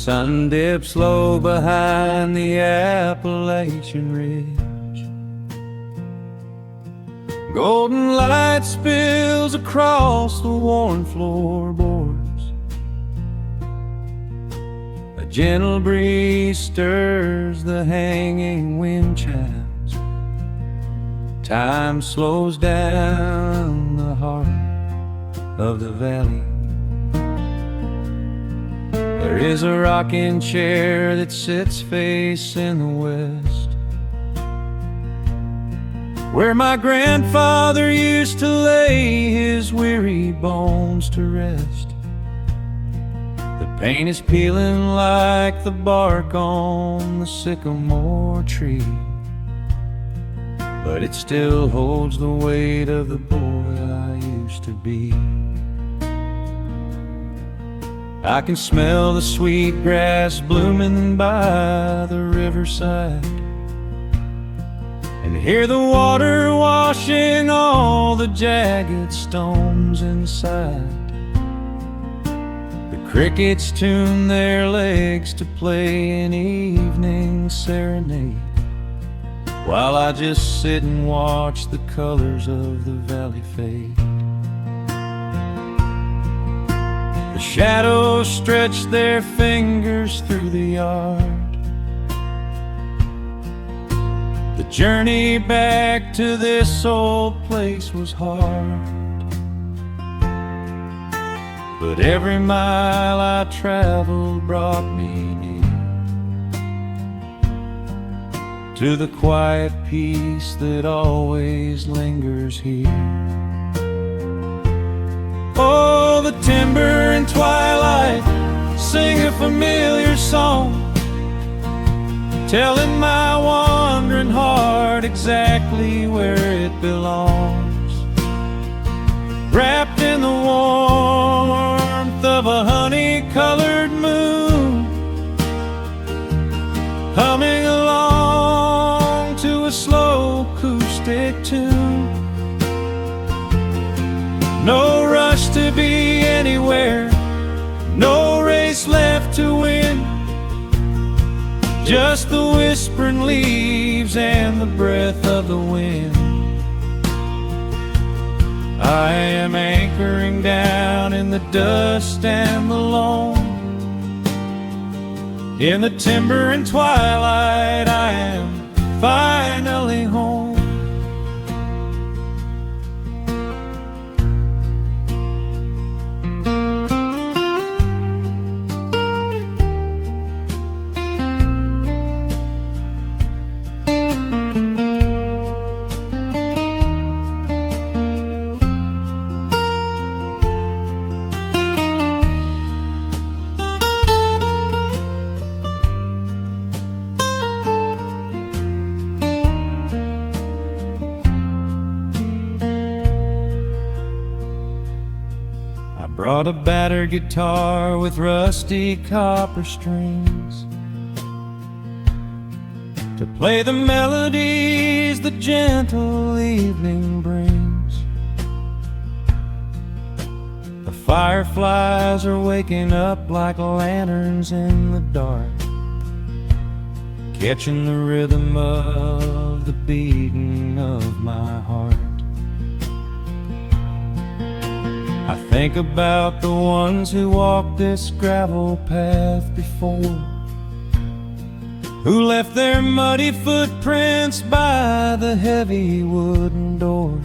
sun dips low behind the Appalachian Ridge. Golden light spills across the worn floorboards. A gentle breeze stirs the hanging wind chimes. Time slows down the heart of the valley. There is a rocking chair that sits facing the west, where my grandfather used to lay his weary bones to rest. The paint is peeling like the bark on the sycamore tree, but it still holds the weight of the boy I used to be. I can smell the sweet grass blooming by the riverside, and hear the water washing all the jagged stones inside. The crickets tune their legs to play an evening serenade, while I just sit and watch the colors of the valley fade. The shadows stretch their fingers through the yard. The journey back to this old place was hard, but every mile I traveled brought me near to the quiet peace that always lingers here. Oh, the timber and twilight sing a familiar song, telling my wandering heart exactly where it belongs. Wrapped in the warmth of a honey-colored moon, humming along to a slow acoustic tune. No rush to be anywhere, no race left to win, just the whispering leaves and the breath of the wind. I am anchoring down in the dust and the loam. In the timber and twilight I am finally home. Brought a battered guitar with rusty copper strings to play the melodies the gentle evening brings. The fireflies are waking up like lanterns in the dark, catching the rhythm of the beating of my heart. I think about the ones who walked this gravel path before, who left their muddy footprints by the heavy wooden door.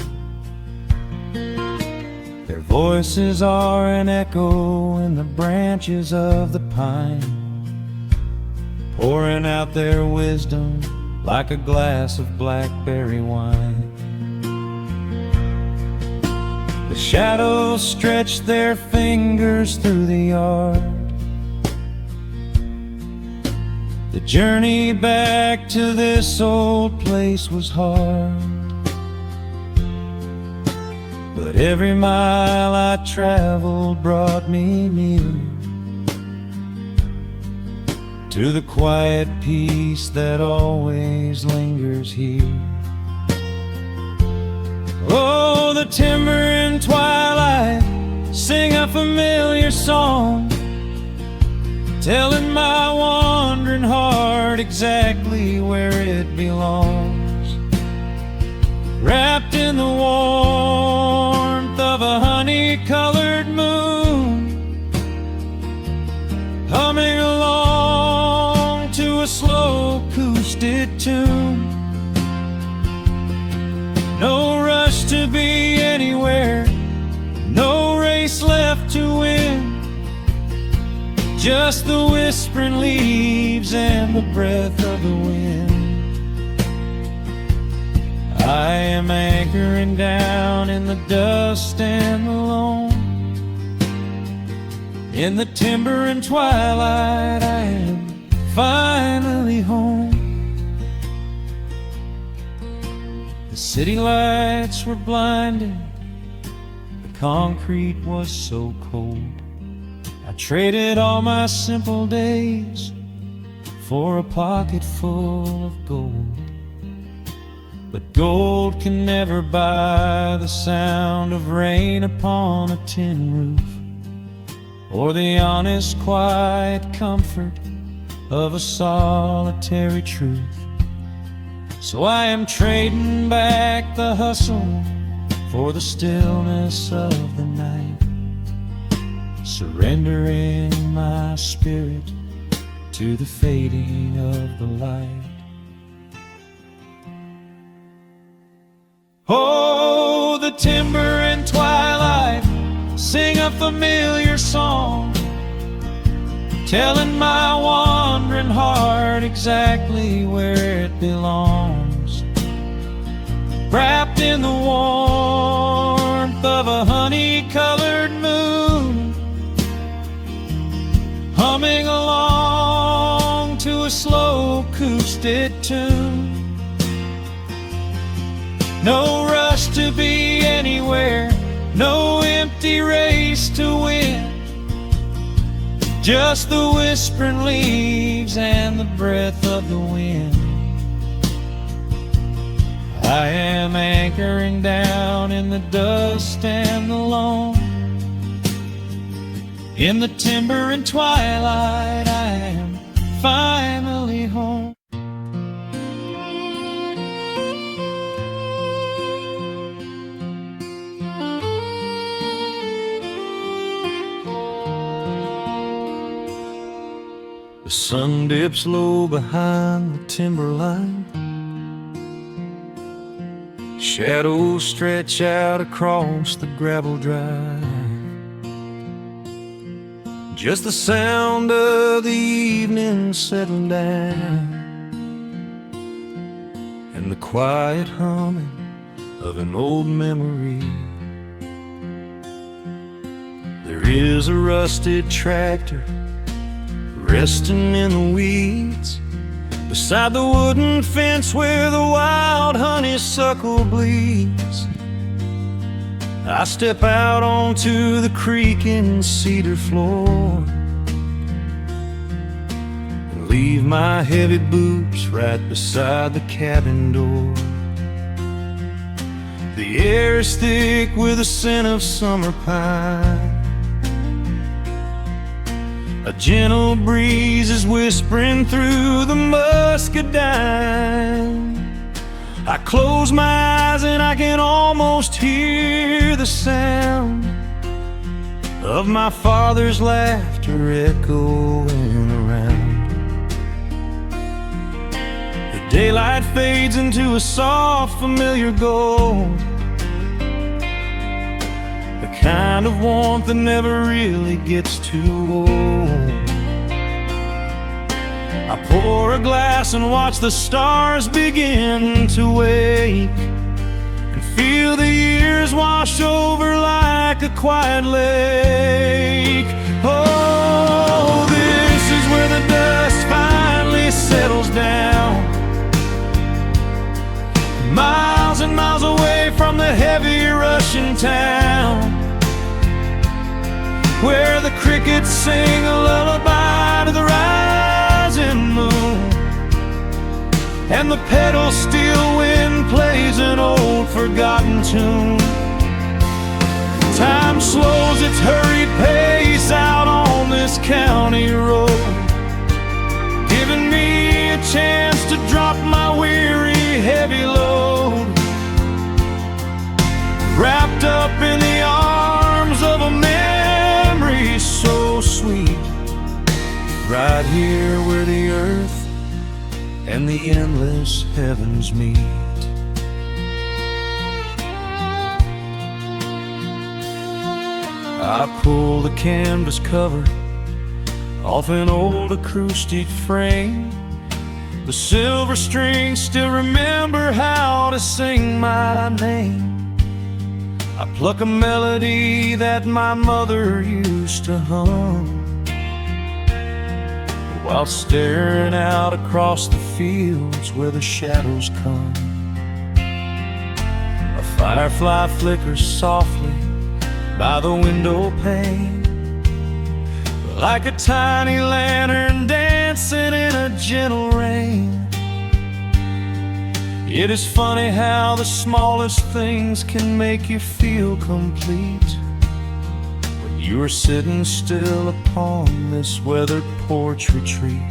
Their voices are an echo in the branches of the pine, pouring out their wisdom like a glass of blackberry wine. The shadows stretch their fingers through the yard. The journey back to this old place was hard, but every mile I traveled brought me near to the quiet peace that always lingers here. Oh, the timber and twilight sing a familiar song, telling my wandering heart exactly where it belongs. Wrapped in the warmth of a honey-colored moon, humming along to a slow acoustic tune. No rush to be anywhere, no race left to win, just the whispering leaves and the breath of the wind. I am anchoring down in the dust and the loam. In the timber and twilight, I am finally home. The city lights were blinding, the concrete was so cold. I traded all my simple days for a pocket full of gold. But gold can never buy the sound of rain upon a tin roof, or the honest, quiet comfort of a solitary truth. So I am trading back the hustle for the stillness of the night, surrendering my spirit to the fading of the light. Oh, the timber and twilight sing a familiar song, telling my wandering heart exactly where it belongs. Wrapped in the warmth of a honey-colored moon, humming along to a slow acoustic tune. No rush to be anywhere, no empty race to win, just the whispering leaves and the breath of the wind. I am anchoring down in the dust and the loam. In the timber and twilight, I am finally home. The sun dips low behind the timberline. Shadows stretch out across the gravel drive. Just the sound of the evening settling down, and the quiet humming of an old memory. There is a rusted tractor resting in the weeds beside the wooden fence where the wild honeysuckle bleeds. I step out onto the creaking cedar floor and leave my heavy boots right beside the cabin door. The air is thick with the scent of summer pine. A gentle breeze is whispering through the muscadine. I close my eyes and I can almost hear the sound of my father's laughter echoing around. The daylight fades into a soft, familiar gold, the kind of warmth that never really gets too old. I pour a glass and watch the stars begin to wake, and feel the years wash over like a quiet lake. Oh, this is where the dust finally settles down, miles and miles away from the heavy Russian town, where the crickets sing a lullaby to the rising moon, and the pedal steel wind plays an old forgotten tune. Time slows its hurried pace out on this county road, and the endless heavens meet. I pull the canvas cover off an old acoustic frame. The silver strings still remember how to sing my name. I pluck a melody that my mother used to hum while staring out across the fields where the shadows come. A firefly flickers softly by the window pane, like a tiny lantern dancing in a gentle rain. It is funny how the smallest things can make you feel complete when you are sitting still upon this weathered porch retreat.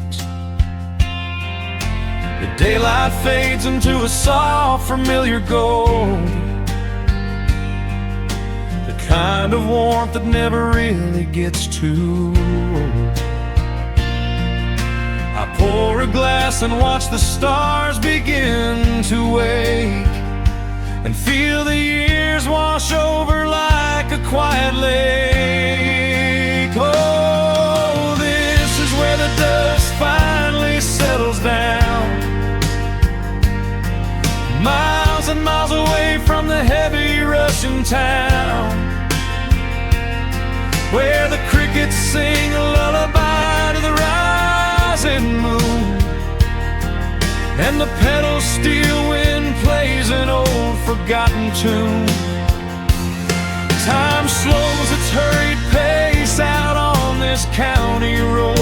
The daylight fades into a soft, familiar gold, the kind of warmth that never really gets too old. I pour a glass and watch the stars begin to wake, and feel the years wash over like a quiet lake. Oh, this is where the dust finally settles down, miles and miles away from the heavy Russian town, where the crickets sing a lullaby to the rising moon, and the pedal steel wind plays an old forgotten tune. Time slows its hurried pace out on this county road,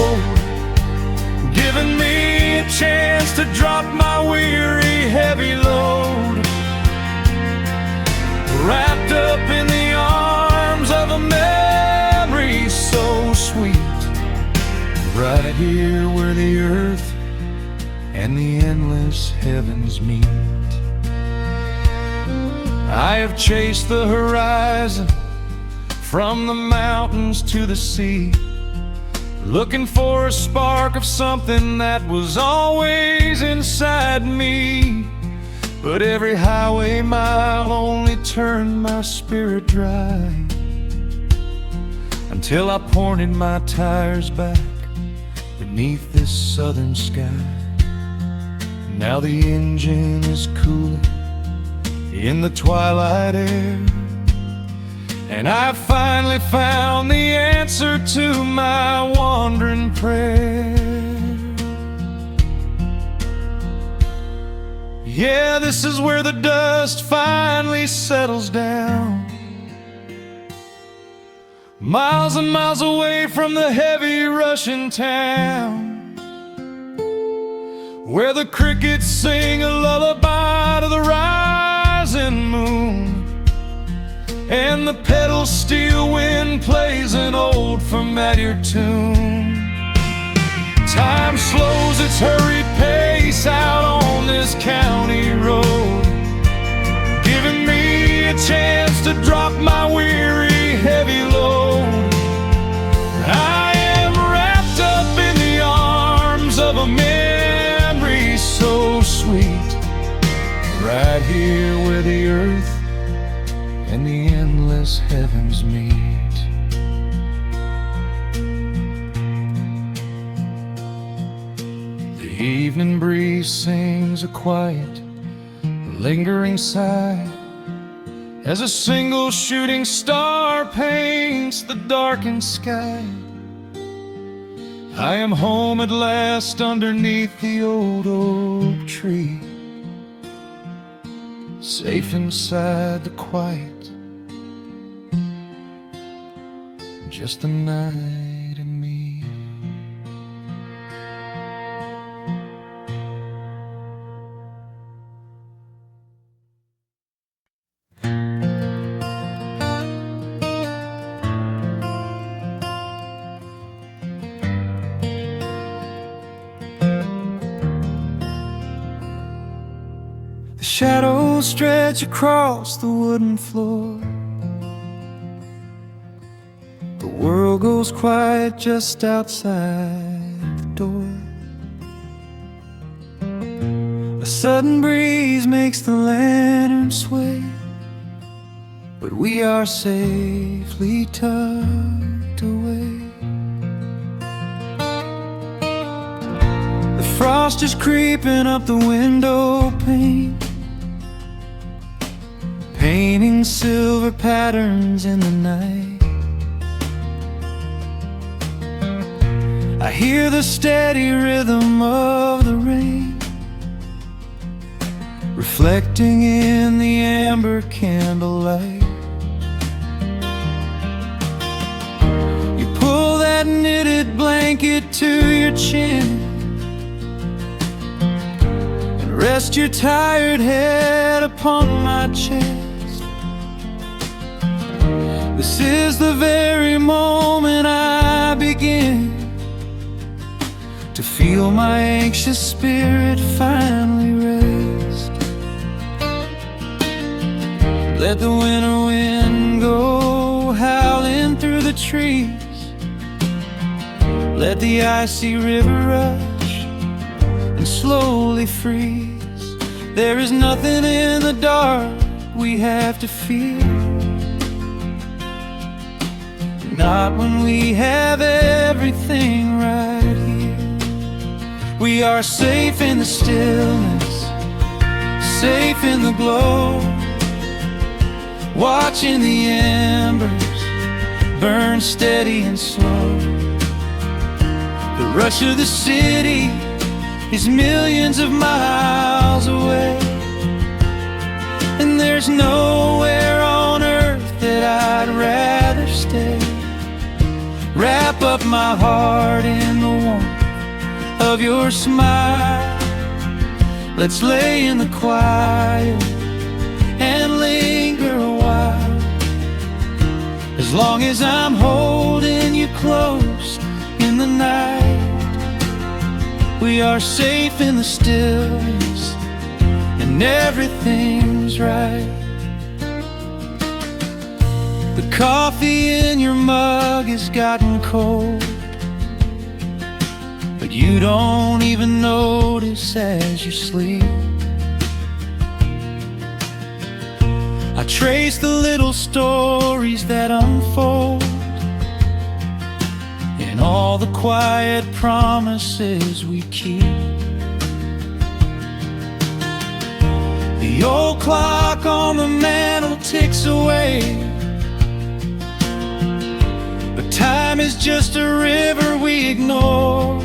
giving me a chance to drop my weary heavy load, wrapped up in the arms of a memory so sweet, right here where the earth and the endless heavens meet. I have chased the horizon from the mountains to the sea, looking for a spark of something that was always inside me. But every highway mile only turned my spirit dry, until I pointed my tires back beneath this southern sky. Now the engine is cooling in the twilight air, and I've finally found the answer to my wandering prayer. Yeah, this is where the dust finally settles down, miles and miles away from the heavy Russian town, where the crickets sing a lullaby to the rising moon, and the pedal steel wind plays an old familiar tune. Time slows its hurried pace out on this county road, giving me a chance to drop my weary heavy load. I am wrapped up in the arms of a memory so sweet, right here where the earth and the endless heavens meet. The evening breeze sings a quiet, lingering sigh as a single shooting star paints the darkened sky. I am home at last underneath the old oak tree, safe inside the quiet, just the night and me. The shadows stretch across the wooden floor. The world goes quiet just outside the door. A sudden breeze makes the lantern sway, but we are safely tucked away. The frost is creeping up the window pane, painting silver patterns in the night. I hear the steady rhythm of the rain, reflecting in the amber candlelight. You pull that knitted blanket to your chin and rest your tired head upon my chest. This is the very moment I begin to feel my anxious spirit finally rest. Let the winter wind go howling through the trees. Let the icy river rush and slowly freeze. There is nothing in the dark we have to fear, not when we have everything right here. We are safe in the stillness, safe in the glow, watching the embers burn steady and slow. The rush of the city is millions of miles away, and there's nowhere on earth that I'd rather stay. Wrap up my heart in the warmth of your smile. Let's lay in the quiet and linger a while. As long as I'm holding you close in the night, we are safe in the stillness and everything's right. The coffee in your mug has gotten cold, but you don't even notice as you sleep. I trace the little stories that unfold in all the quiet promises we keep. The old clock on the mantle ticks away, but time is just a river we ignore.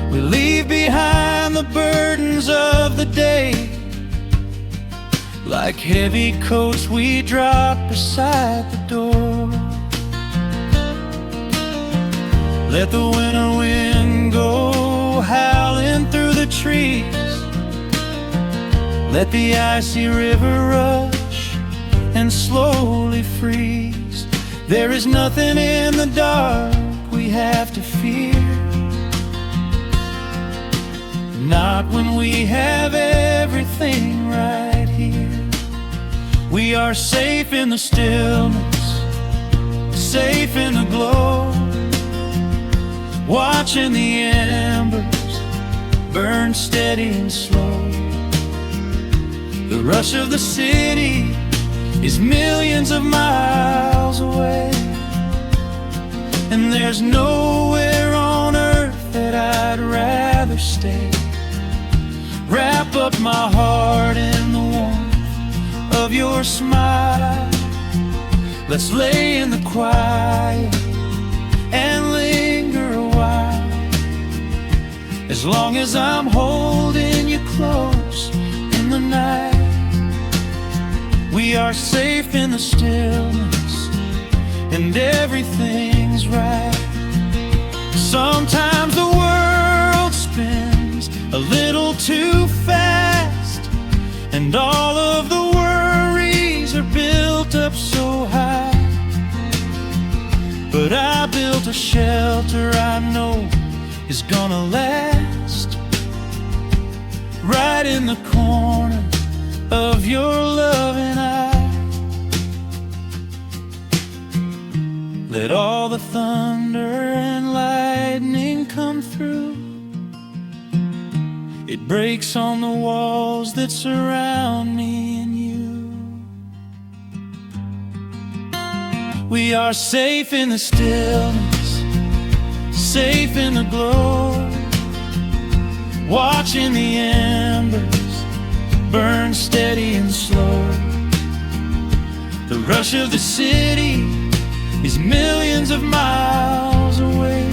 We leave behind the burdens of the day, like heavy coats we drop beside the door. Let the winter wind go howling through the trees. Let the icy river rush and slowly freeze. There is nothing in the dark we have to fear, not when we have everything right here. We are safe in the stillness, safe in the glow, watching the embers burn steady and slow. The rush of the city is millions of miles away, and there's nowhere on earth that I'd rather stay. Wrap up my heart in the warmth of your smile. Let's lay in the quiet and linger a while. As long as I'm holding you close in the night, we are safe in the stillness and everything's right. Sometimes the world spins a little too fast, and all of the worries are built up so high. But I built a shelter I know is gonna last, right in the corner of your loving eye. Let all the thunder and lightning come through, It breaks on the walls that surround me and you. We are safe in the stillness, safe in the glow, watching the embers burn steady and slow. The rush of the city is millions of miles away,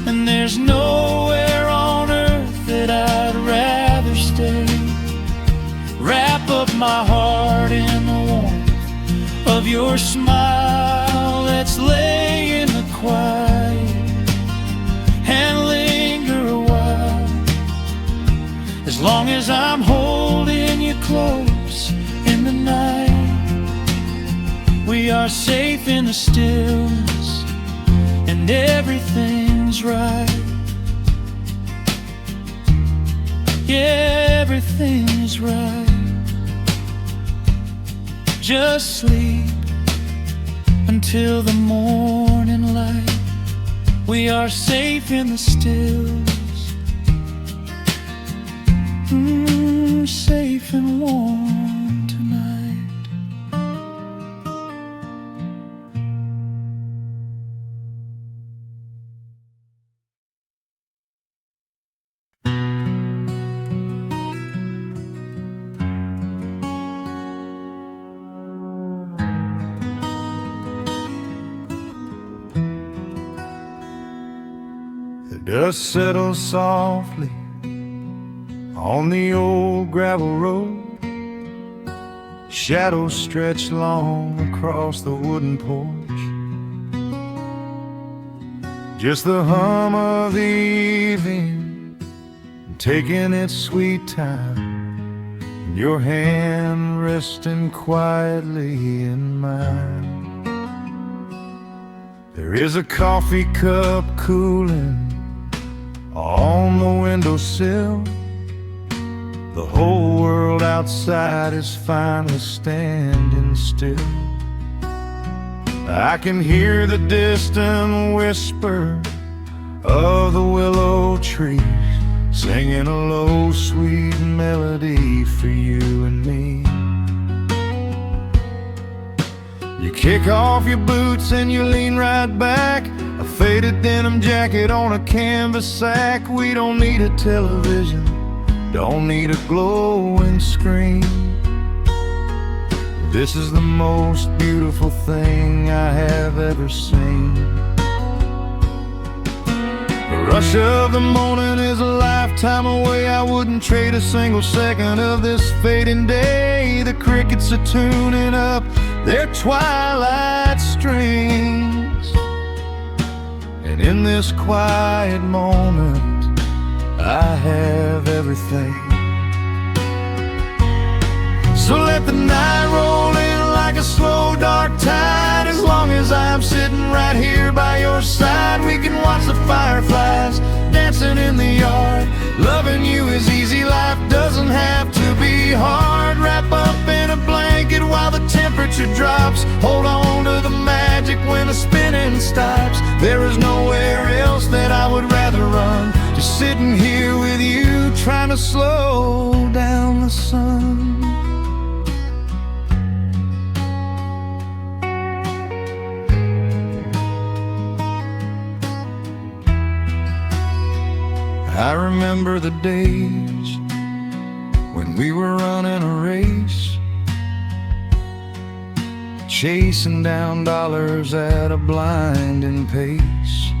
and there's nowhere on earth that I'd rather stay. Wrap up my heart in the warmth of your smile. Let's lay in the quiet and linger a while. As long as I'm holding you close in the night, we are safe in the stillness, and everything's right. Yeah, everything is right. Just sleep until the morning light. We are safe in the stillness, safe and warm tonight. The dust settles softly on the old gravel road. Shadows stretch long across the wooden porch. Just the hum of the evening taking its sweet time, and your hand resting quietly in mine. There is a coffee cup cooling on the windowsill. The whole world outside is finally standing still. I can hear the distant whisper of the willow trees, singing a low, sweet melody for you and me. You kick off your boots and you lean right back, a faded denim jacket on a canvas sack. We don't need a television, don't need a glowing screen. This is the most beautiful thing I have ever seen. The rush of the morning is a lifetime away. I wouldn't trade a single second of this fading day. The crickets are tuning up their twilight strings, and in this quiet moment I have everything. So let the night roll in like a slow dark tide. As long as I'm sitting right here by your side, we can watch the fireflies dancing in the yard. Loving you is easy, life doesn't have to be hard. Wrap up in a blanket while the temperature drops. Hold on to the magic when the spinning stops. There is nowhere else that I would rather run, just sitting here with you, trying to slow down the sun. I remember the days when we were running a race, chasing down dollars at a blinding pace.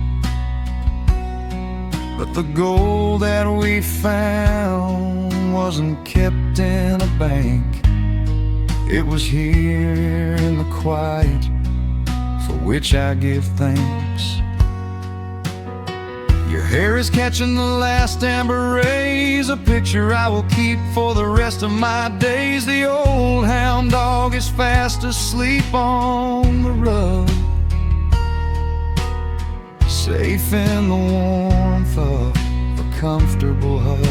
But the gold that we found wasn't kept in a bank. It was here in the quiet, for which I give thanks. Your hair is catching the last amber rays, a picture I will keep for the rest of my days. The old hound dog is fast asleep on the rug, safe in the warmth of a comfortable hug.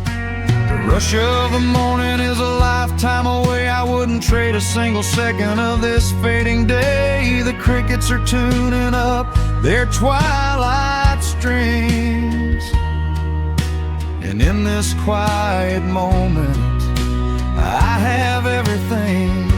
The rush of the morning is a lifetime away. I wouldn't trade a single second of this fading day. The crickets are tuning up their twilight strings, quiet moment, I have everything.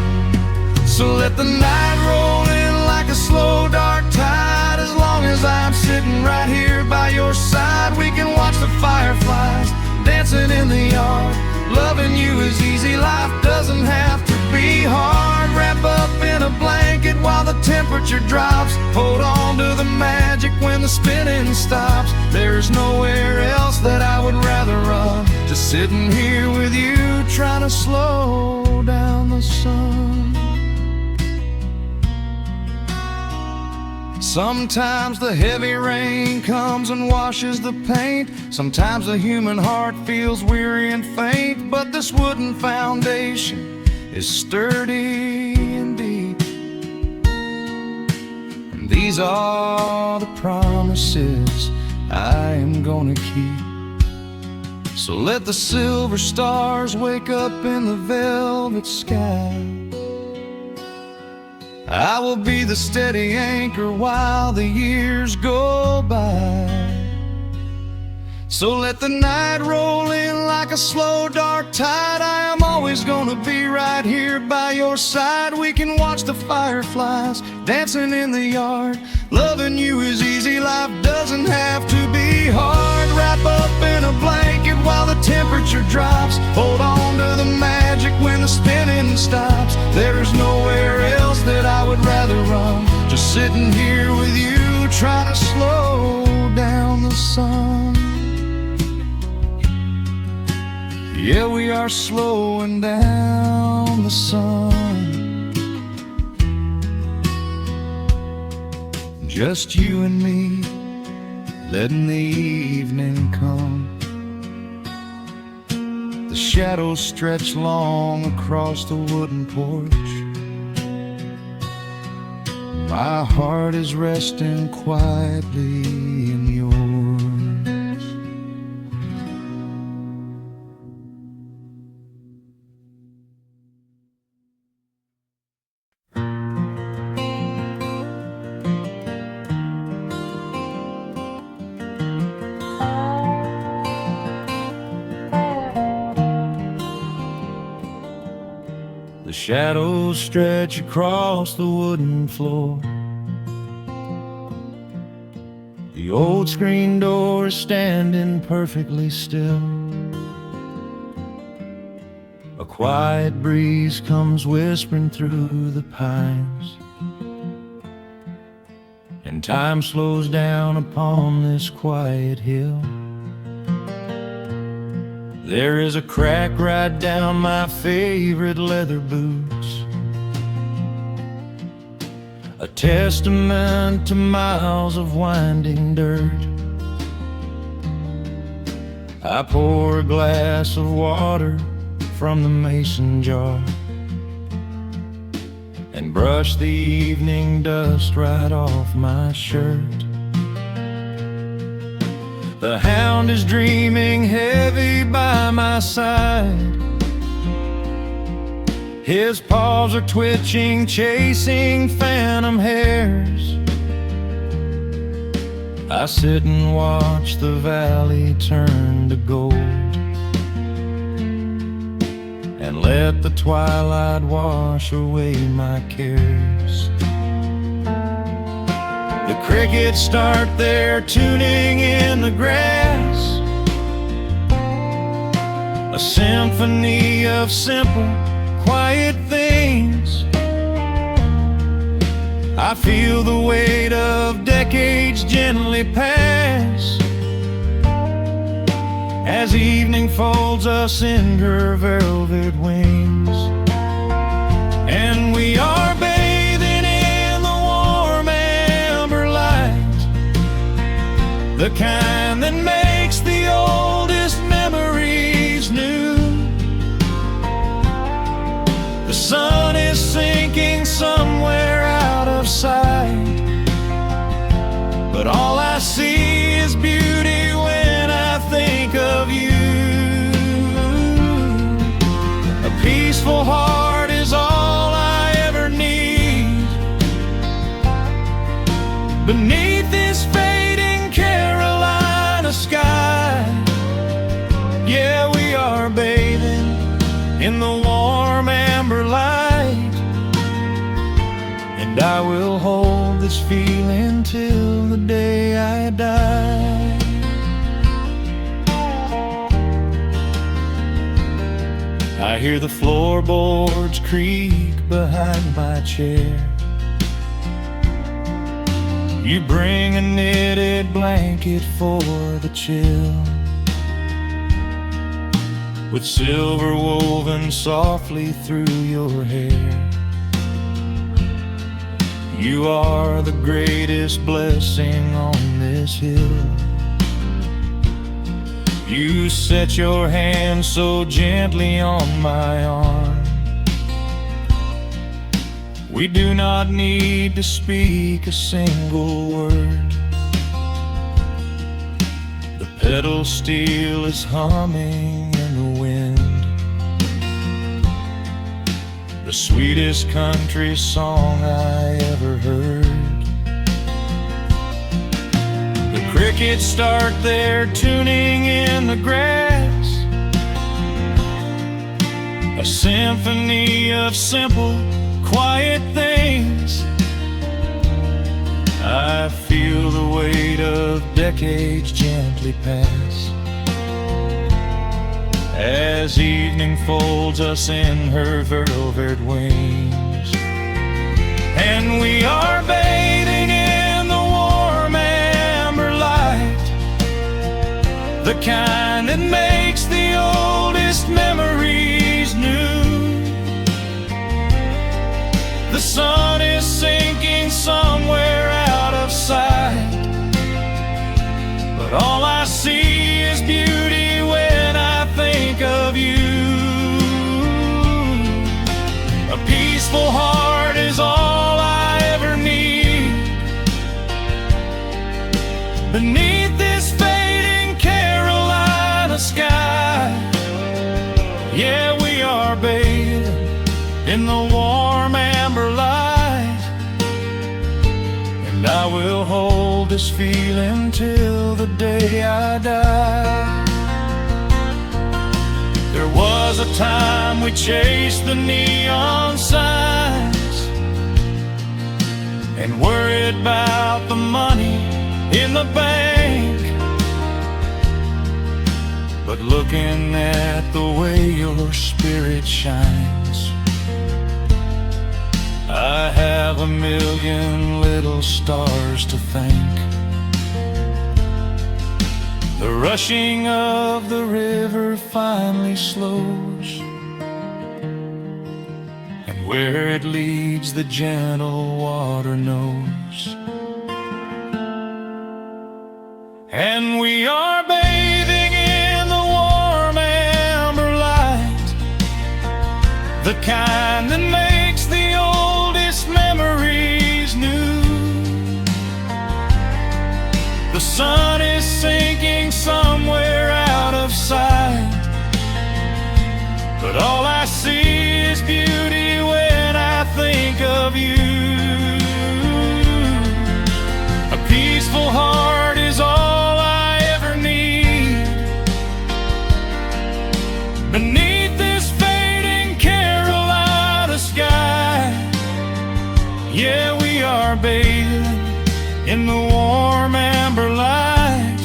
So let the night roll in like a slow dark tide. As long as I'm sitting right here by your side, we can watch the fireflies dancing in the yard. Loving you is easy, life doesn't have to be hard. Wrap up in a blanket while the temperature drops. Hold on to the magic when the spinning stops. There's nowhere else that I would rather run. Just sitting here with you, trying to slow down the sun. Sometimes the heavy rain comes and washes the paint. Sometimes the human heart feels weary and faint. But this wooden foundation is sturdy and deep, and these are the promises I am gonna keep. So let the silver stars wake up in the velvet sky. I will be the steady anchor while the years go by. So let the night roll in like a slow dark tide. I am always gonna be right here by your side. We can watch the fireflies dancing in the yard. Loving you is easy, life doesn't have to be hard. Wrap up in a blanket while the temperature drops. Hold on to the magic when the spinning stops. There's nowhere else that I would rather run. Just sitting here with you, trying to slow down the sun. Yeah, we are slowing down the sun. Just you and me, letting the evening come. The shadows stretch long across the wooden porch. My heart is resting quietly in yours. The shadows stretch across the wooden floor. The old screen door is standing perfectly still. A quiet breeze comes whispering through the pines, and time slows down upon this quiet hill. There is a crack right down my favorite leather boots, a testament to miles of winding dirt. I pour a glass of water from the mason jar and brush the evening dust right off my shirt. The hound is dreaming heavy by my side. His paws are twitching, chasing phantom hares. I sit and watch the valley turn to gold, and let the twilight wash away my cares. The crickets start their tuning in the grass, a symphony of simple, quiet things. I feel the weight of decades gently pass, as evening folds us in her velvet wings. And we are bathing in the warm amber light, the kind that makes the oldest memories new. The sun is sinking somewhere out of sight, but all I see is beauty when I think of you. A peaceful heart is all I ever need beneath this fading Carolina sky. Yeah, we this feeling till the day I die. I hear the floorboards creak behind my chair. You bring a knitted blanket for the chill, with silver woven softly through your hair. You are the greatest blessing on this hill. You set your hand so gently on my arm. We do not need to speak a single word. The pedal steel is humming in the wind, the sweetest country song I ever heard. The crickets start their tuning in the grass, a symphony of simple, quiet things. I feel the weight of decades gently pass, as evening folds us in her velvet wings. And we are bathing in the warm amber light, the kind that makes the oldest memories new. The sun is sinking somewhere out of sight, but all I see is beauty when I think of you. A peaceful heart is all I ever need. Beneath this fading Carolina sky, yeah, we are bathing in the warm amber light, and I will hold this feeling till the day I die. There was a time we chased the neon signs and worried about the money in the bank, but looking at the way your spirit shines, I have a million little stars to thank. The rushing of the river finally slows, and where it leads the gentle water knows. And we are bathing in the warm amber light, the kind that makes the oldest memories new. The sun is sinking somewhere out of sight, but all I see is beauty when I think of you. A peaceful heart is all I ever need. Beneath this fading Carolina sky, yeah, we are bathing in the warm amber light,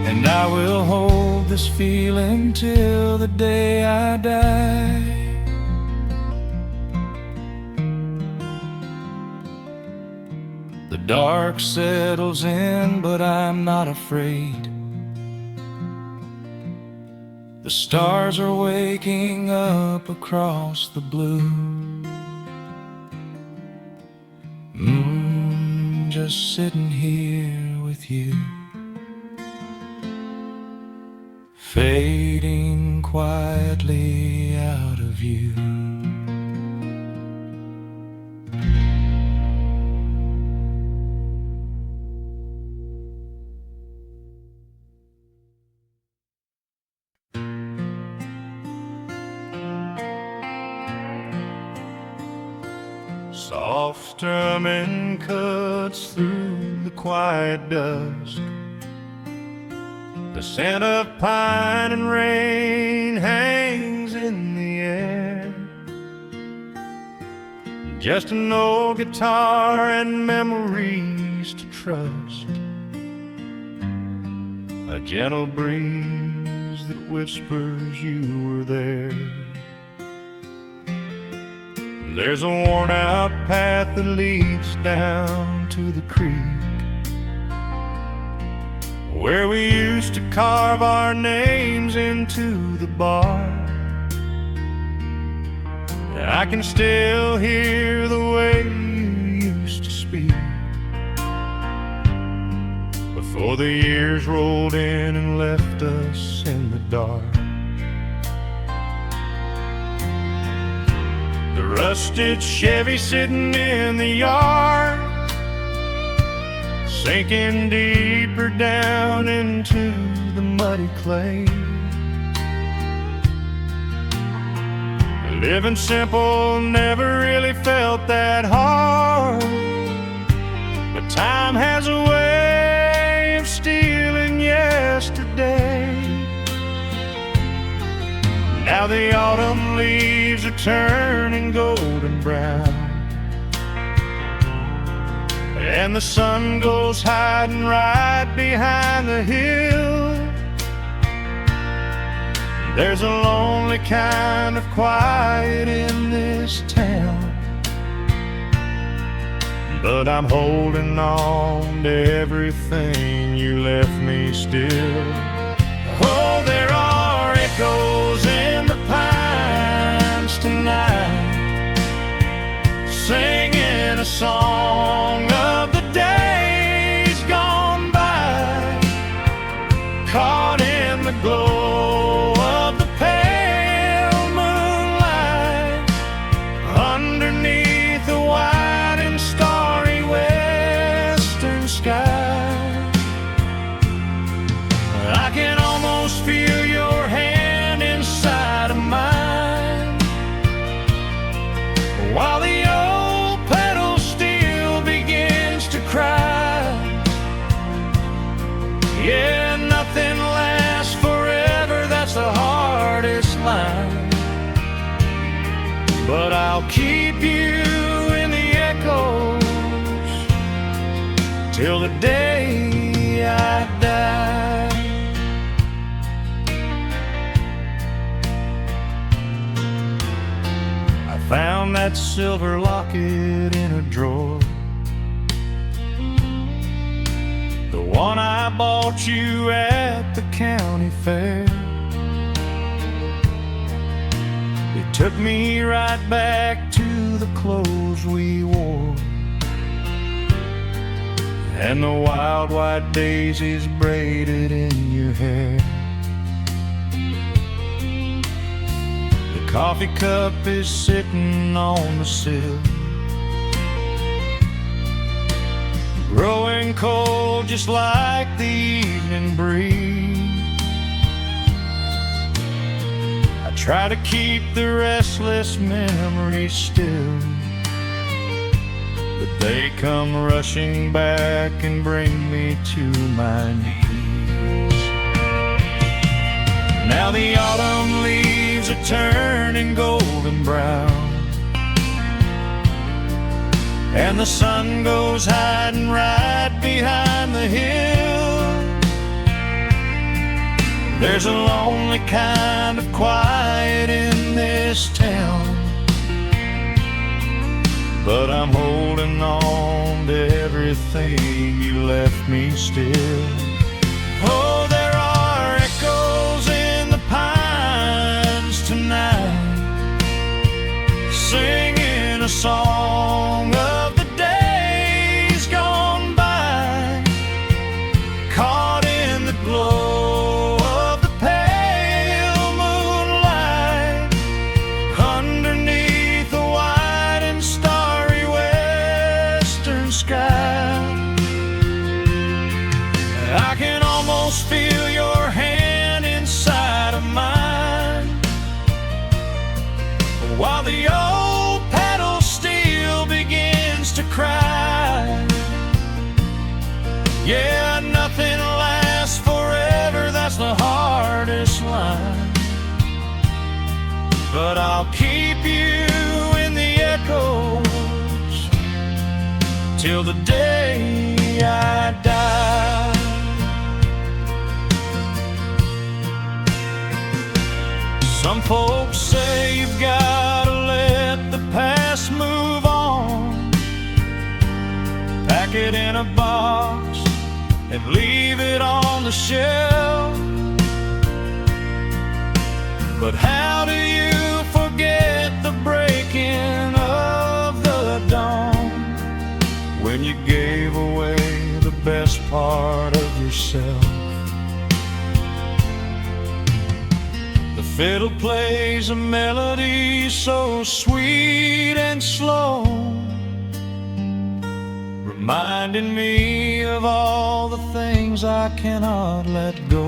and I will hold this feeling till the day I die. The dark settles in, but I'm not afraid. The stars are waking up across the blue. Just sitting here with you, fading quietly out of view. Soft strumming cuts through the quiet dusk. The scent of pine and rain hangs in the air. just an old guitar and memories to trust. A gentle breeze that whispers you were there. There's a worn-out path that leads down to the creek, where we used to carve our names into the bark. I can still hear the way you used to speak before the years rolled in and left us in the dark. The rusted Chevy sitting in the yard, sinking deeper down into the muddy clay. Living simple never really felt that hard, but time has a way of stealing yesterday. Now the autumn leaves are turning golden brown, and the sun goes hiding right behind the hill. There's a lonely kind of quiet in this town, but I'm holding on to everything you left me still. Oh, there are echoes in the pines tonight, singing a song of the days gone by, caught in the glow of the pale moonlight, underneath the wide and starry western sky. I can almost feel your hand inside of mine, while the old pedal steel begins to cry. Yeah, nothing lasts forever, that's the hardest line, but I'll keep you in the echoes till the day I die. I found that silver locket in a drawer, the one I bought you at the county fair. It took me right back to the clothes we wore, and the wild white daisies braided in your hair. The coffee cup is sitting on the sill, growing cold just like the evening breeze. I try to keep the restless memories still, but they come rushing back and bring me to my knees. Now the autumn leaves are turning golden brown, and the sun goes hiding right behind the hill. There's a lonely kind of quiet in this town, but I'm holding on to everything you left me still. Oh, there are echoes in the pines tonight, singing a song of the days gone by, caught in the glow of the pale moonlight, underneath the wide and starry western sky. I can almost feel your hand inside of mine, while the old pedal steel begins to cry. Yeah, nothing lasts forever, that's the hardest line, but I'll keep you in the echo till the day I die. Some folks say you've gotta let the past move on, pack it in a box and leave it on the shelf. But how do you forget the breaking of the dawn, when you gave away the best part of yourself? The fiddle plays a melody so sweet and slow, reminding me of all the things I cannot let go.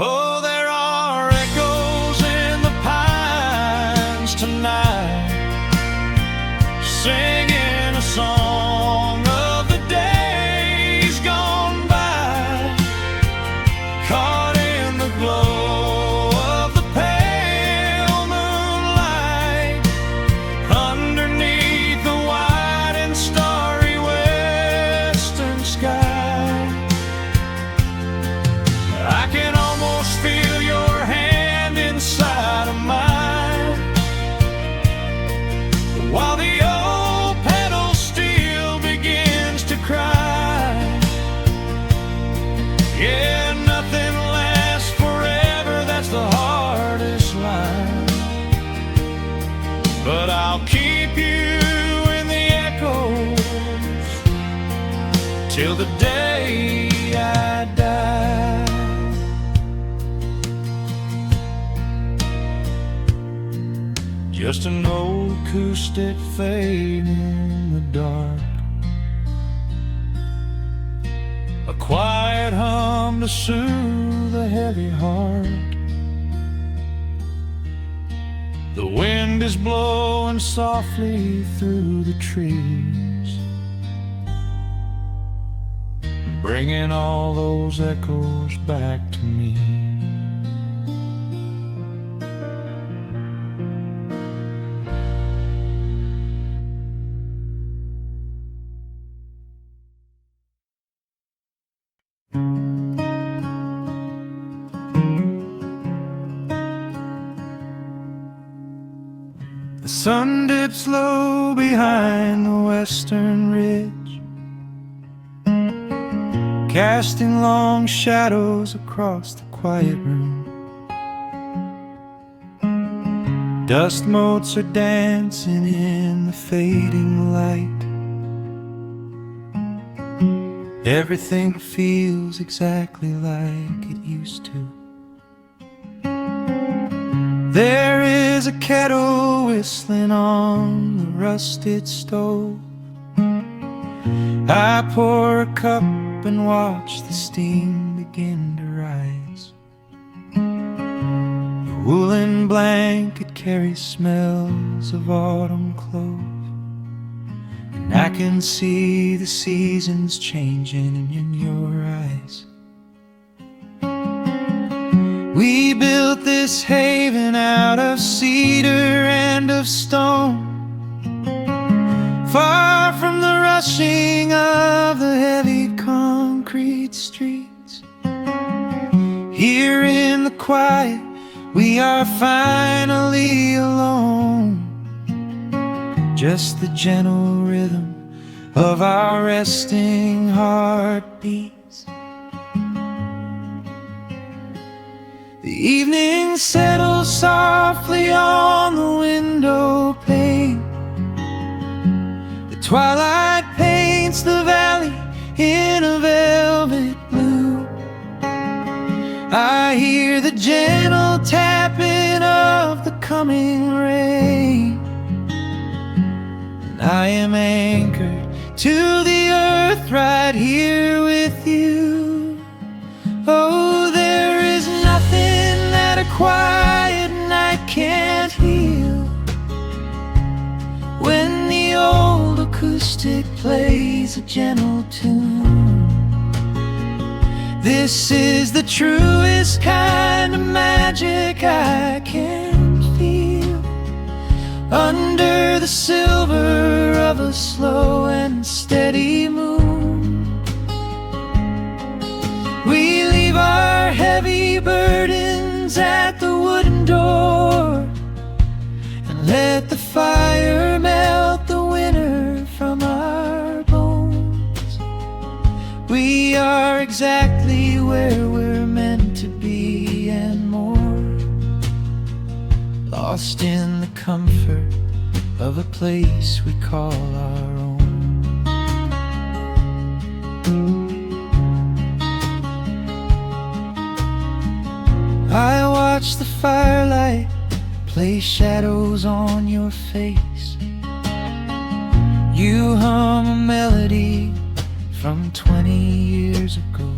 Oh, there are echoes in the pines tonight, singing a song of the days gone by, caught in the glow of the pale moonlight, underneath the wide and starry western sky. I can almost feel your hand inside of mine, while the old pedal steel begins to cry. Yeah, nothing lasts forever, that's the hardest line, but I'll keep you in the echoes till the day I die. Just an old acoustic fade in the dark, a quiet hum to soothe a heavy heart. The wind is blowing softly through the trees, bringing all those echoes back to me. The sun dips low behind the western ridge, casting long shadows across the quiet room. Dust motes are dancing in the fading light. Everything feels exactly like it used to. There is a kettle whistling on the rusted stove. I pour a cup and watch the steam begin to rise. The woolen blanket carries smells of autumn clove, and I can see the seasons changing in your eyes. We built this haven out of cedar and of stone, far from the rushing of the heavy concrete streets. Here in the quiet, we are finally alone, just the gentle rhythm of our resting heartbeats. The evening settles softly on the window pane. The twilight paints the valley in a velvet blue. I hear the gentle tapping of the coming rain, and I am anchored to the earth right here with you. Oh, there is nothing that a quiet night can't heal, when the old acoustic plays a gentle tune. This is the truest kind of magic I can feel, under the silver of a slow and steady moon. We leave our heavy burdens at the wooden door and let the fire melt the winter from our bones. We are exactly where we're meant to be and more, lost in the comfort of a place we call our own. I watch the firelight play shadows on your face. You hum a melody from 20 years ago.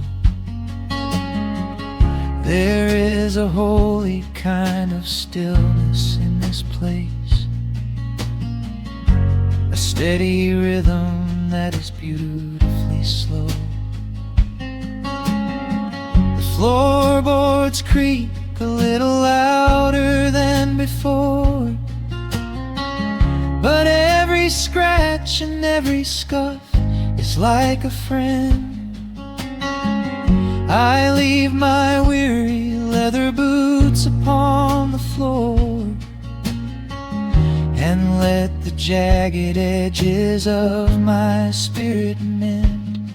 There is a holy kind of stillness in this place, a steady rhythm that is beautifully slow. The floorboards creak a little louder than before, but every scratch and every scuff is like a friend. I leave my weary leather boots upon the floor and let the jagged edges of my spirit mend.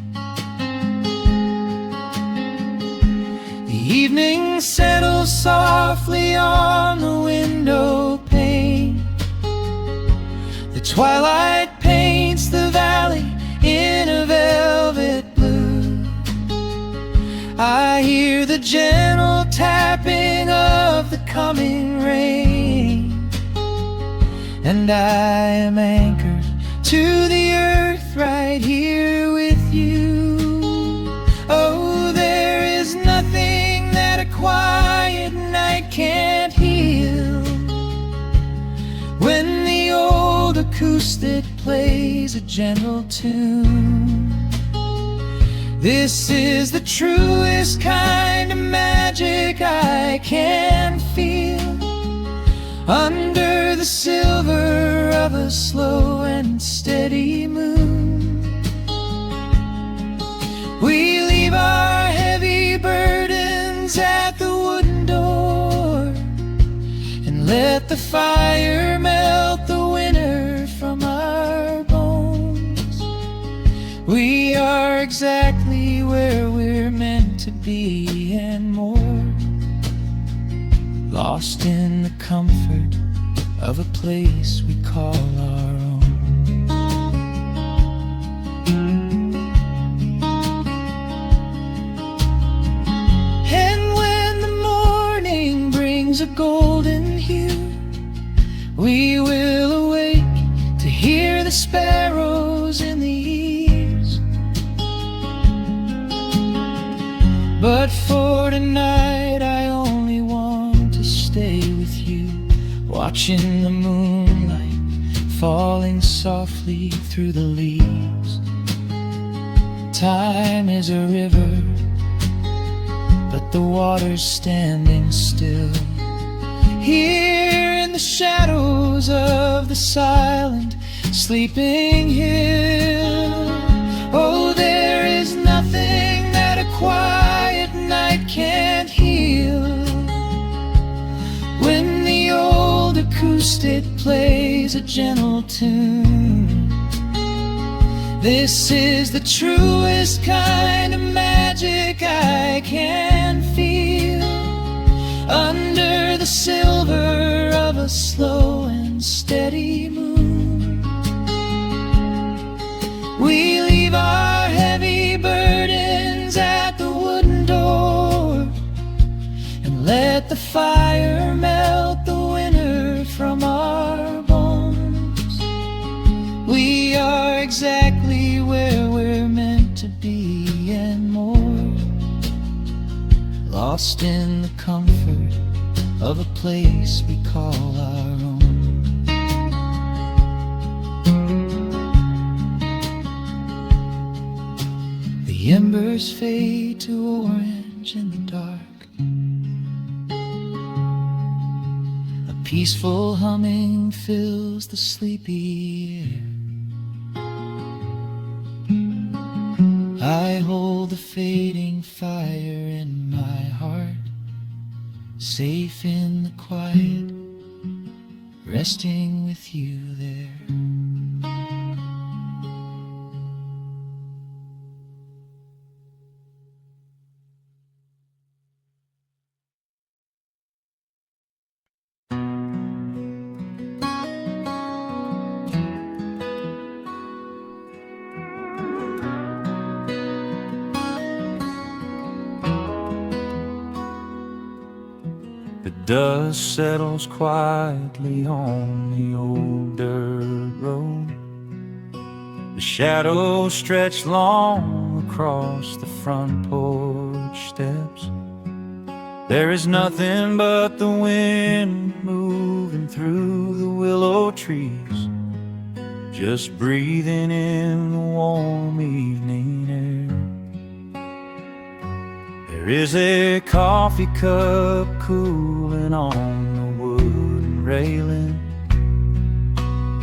The evening settles softly on the window pane. The twilight paints the valley in a velvet blue. I hear the gentle tapping of the coming rain, and I am anchored to the earth right here with you. Oh, there is nothing that a quiet night can't heal. When the old acoustic plays a gentle tune, this is the truest kind of magic I can feel. Under the silver of a slow and steady moon, we leave our heavy burdens at the wooden door and let the fire melt the winter from our bones. We are exactly where we're meant to be and more, lost in the comfort of a place we call our own. And when the morning brings a golden hue, we will awake to hear the sparrows in the eaves. But for tonight I only want to stay with you, watching the moonlight falling softly through the leaves. Time is a river, but the water's standing still. Here in the shadows of the silent sleeping hill. Oh, there is nothing that a quiet night can't heal. When the old acoustic plays a gentle tune, this is the truest kind of magic I can feel. Under the silver of a slow and steady moon, we leave our heavy burdens at the wooden door and let the fire melt the winter from our bones. We are exactly where we're meant to be and more, lost in the comfort of a place we call our own. The embers fade to orange in the dark. A peaceful humming fills the sleepy air. I hold the fading fire in my heart, safe in the quiet, resting with you there. The dust settles quietly on the old dirt road. The shadows stretch long across the front porch steps. There is nothing but the wind moving through the willow trees, just breathing in the warm evening air. There is a coffee cup cooling on the wooden railing,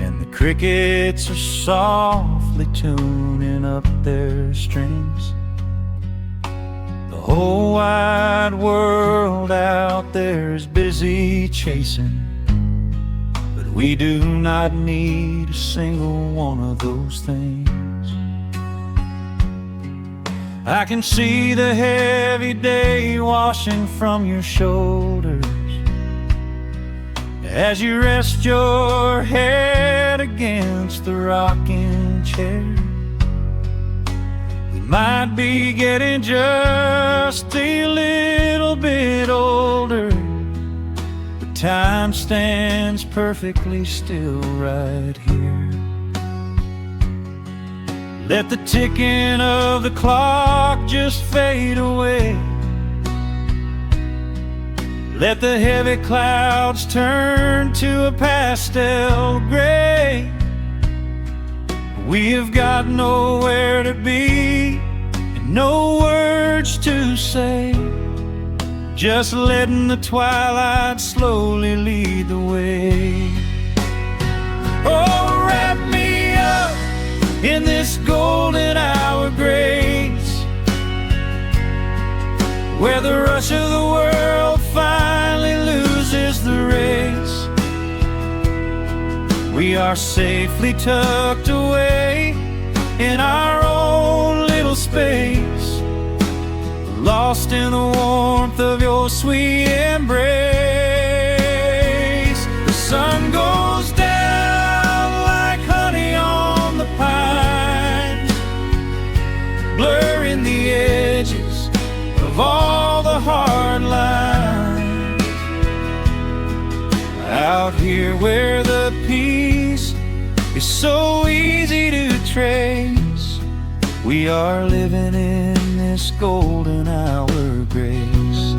and the crickets are softly tuning up their strings. The whole wide world out there is busy chasing, but we do not need a single one of those things. I can see the heavy day washing from your shoulders as you rest your head against the rocking chair. We might be getting just a little bit older, but time stands perfectly still right here. Let the ticking of the clock just fade away. Let the heavy clouds turn to a pastel gray. We have got nowhere to be and no words to say, just letting the twilight slowly lead the way. Oh, wrap me up in this golden hour grace, where the rush of the world finally loses the race. We are safely tucked away in our own little space, lost in the warmth of your sweet embrace. The sun goes down like honey on the pines, blurring the edges of all the hard lines. Out here where the peace is so easy to trace, we are living in this golden hour grace.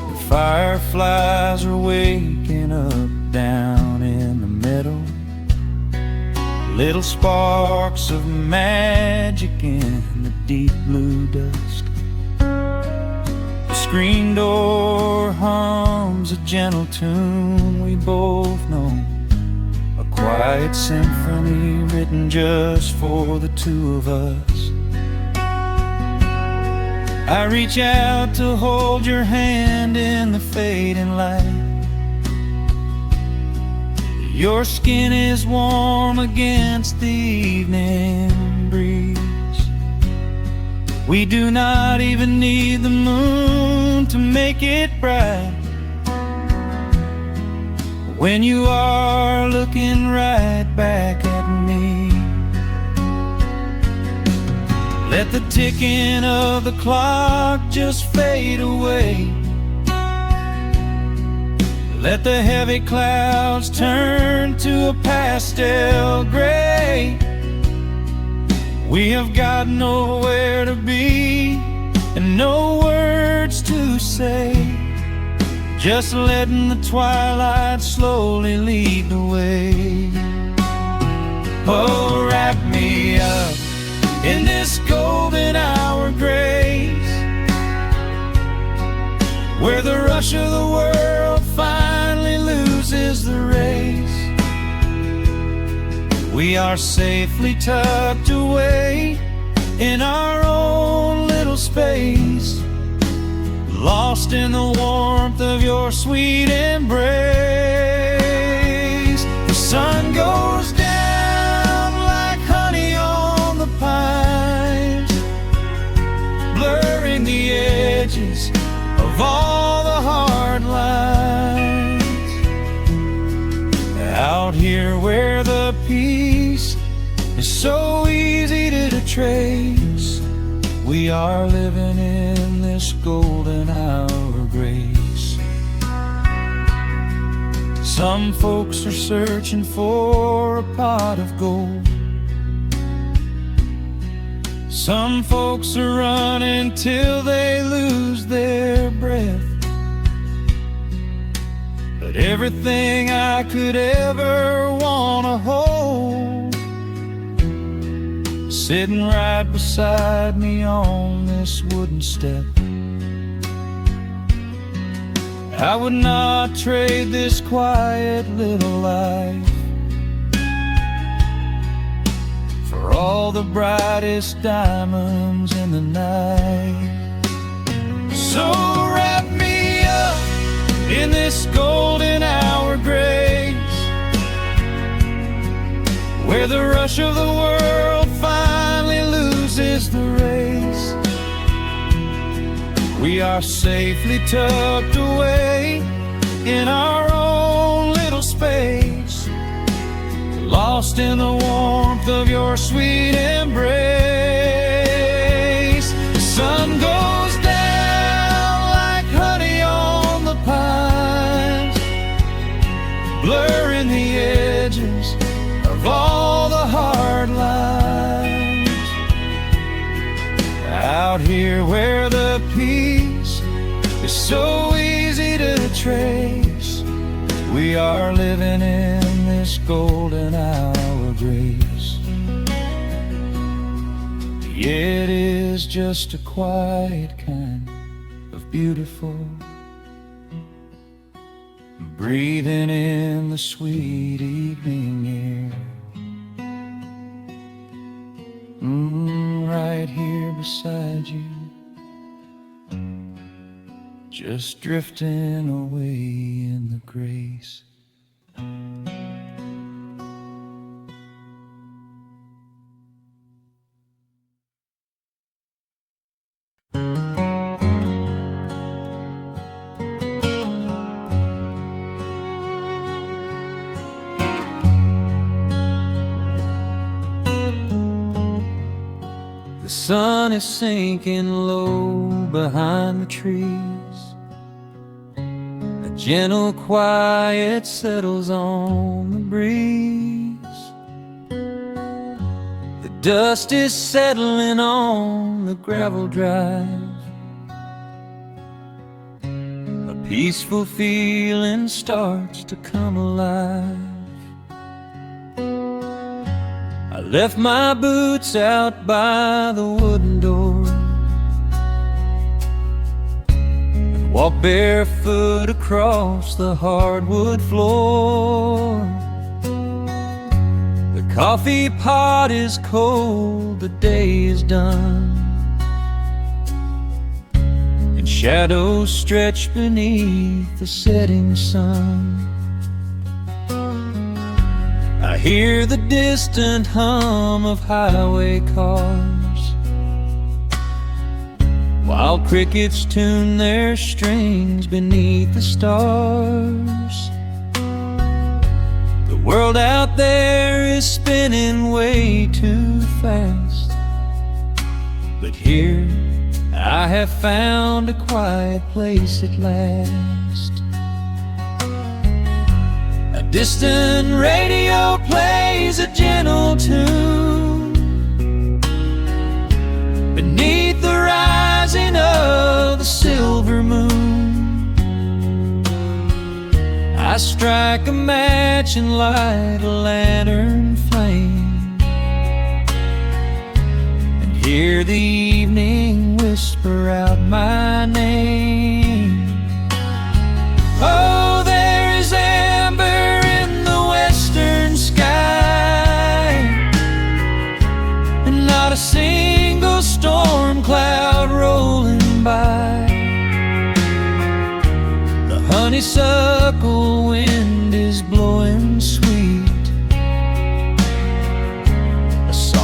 The fireflies are waking up down in the meadow, little sparks of magic in the deep blue dusk. The screen door hums a gentle tune we both know, a quiet symphony written just for the two of us. I reach out to hold your hand in the fading light. Your skin is warm against the evening breeze. We do not even need the moon to make it bright, when you are looking right back at me. Let the ticking of the clock just fade away. Let the heavy clouds turn to a pastel gray. We have got nowhere to be and no words to say, just letting the twilight slowly lead the way. Oh, wrap me up in this golden hour grace, We are safely tucked away in our own little space, lost in the warmth of your sweet embrace. The sun goes down like honey on the pines, blurring the edges of all the hard lines. Out here where the peace is so easy to trace, we are living in this golden hour grace. Some folks are searching for a pot of gold, some folks are running till they lose their breath. But everything I could ever wanna hold, sitting right beside me on this wooden step. I would not trade this quiet little life for all the brightest diamonds in the night. So wrap me up in this golden hour grace, where the rush of the world finally loses the race. We are safely tucked away in our own little space, lost in the warmth of your sweet embrace. The sun goes down like honey on the pines, blurring the edges of all the hard lines. Out here where the peace is so easy to trace, we are living in this golden hour grace. It is just a quiet kind of beautiful, breathing in the sweet evening air. Right here beside you, just drifting away in the grace. The sun is sinking low behind the trees, a gentle quiet settles on the breeze. The dust is settling on the gravel drive, a peaceful feeling starts to come alive. I left my boots out by the wooden door and walked barefoot across the hardwood floor. The coffee pot is cold, the day is done, and shadows stretch beneath the setting sun. I hear the distant hum of highway cars, while crickets tune their strings beneath the stars. The world out there is spinning way too fast, but here I have found a quiet place at last. A distant radio plays a gentle tune beneath the rising of the silver moon. I strike a match and light a lantern flame, and hear the evening whisper out my name. Oh, there is amber in the western sky,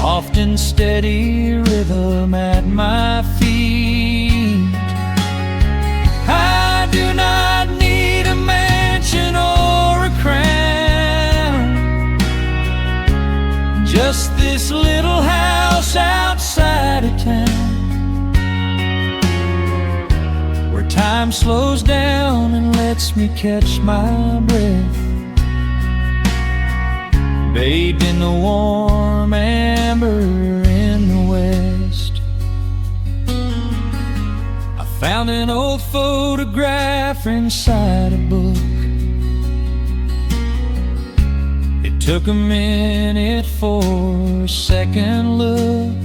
soft and steady rhythm at my feet. I do not need a mansion or a crown, just this little house outside of town, where time slows down and lets me catch my breath, bathed in the warm amber in the west. I found an old photograph inside a book. It took a minute for a second look.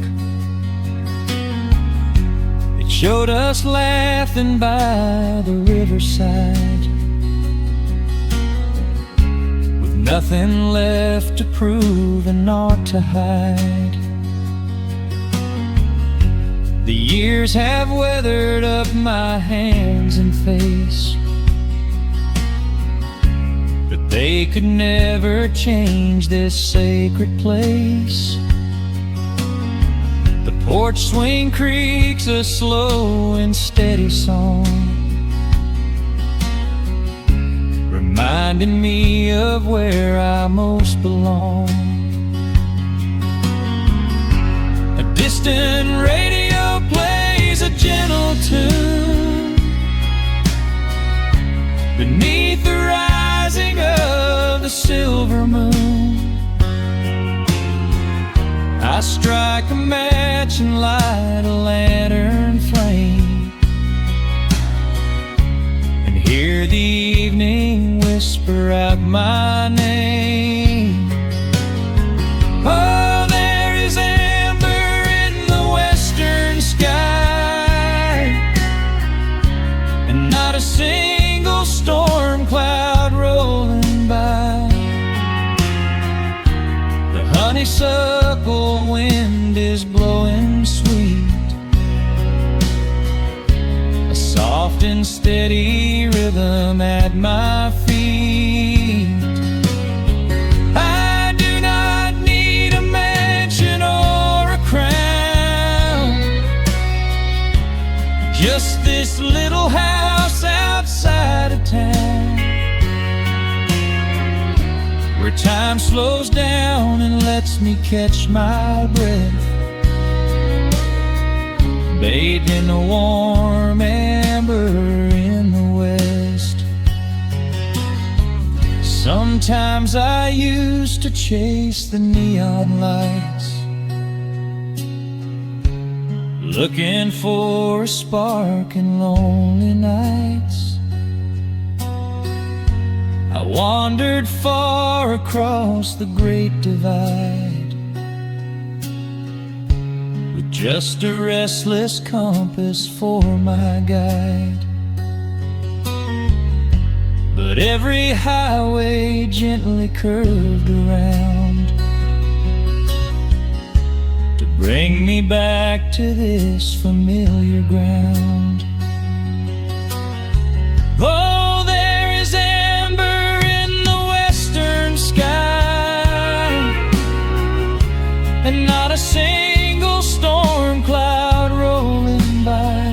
It showed us laughing by the riverside, nothing left to prove and naught to hide. The years have weathered up my hands and face, but they could never change this sacred place. The porch swing creaks a slow and steady song, reminding me of where I most belong. A distant radio plays a gentle tune beneath the rising of the silver moon. I strike a match and light a lantern flame, and hear the evening whisper out my name. Oh, there is amber in the western sky, and not a single storm cloud rolling by. The honeysuckle wind is blowing sweet, a soft and steady rhythm at my feet. I do not need a mansion or a crown, just this little house outside of town, where time slows down and lets me catch my breath, bathed in the warm amber in the west. Sometimes I used to chase the neon lights, looking for a spark in lonely nights. I wandered far across the great divide, with just a restless compass for my guide. But every highway gently curved around to bring me back to this familiar ground. Oh, there is amber in the western sky, and not a single storm cloud rolling by.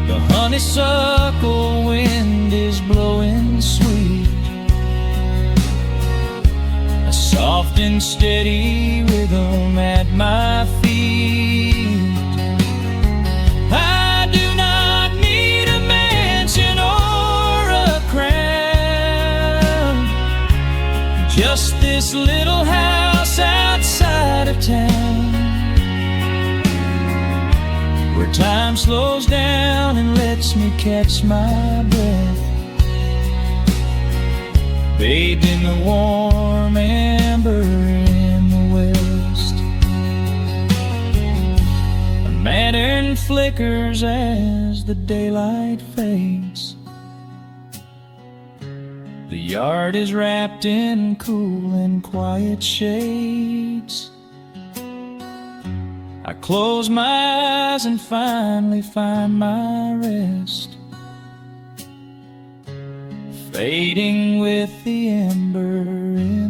The honeysuckle wind is blowing sweet, a soft and steady rhythm at my feet. I do not need a mansion or a crown, just this little house outside of town, where time slows down and lets me catch my breath, bathed in the warm amber in the west. A lantern flickers as the daylight fades. The yard is wrapped in cool and quiet shades. I close my eyes and finally find my rest, fading with the ember in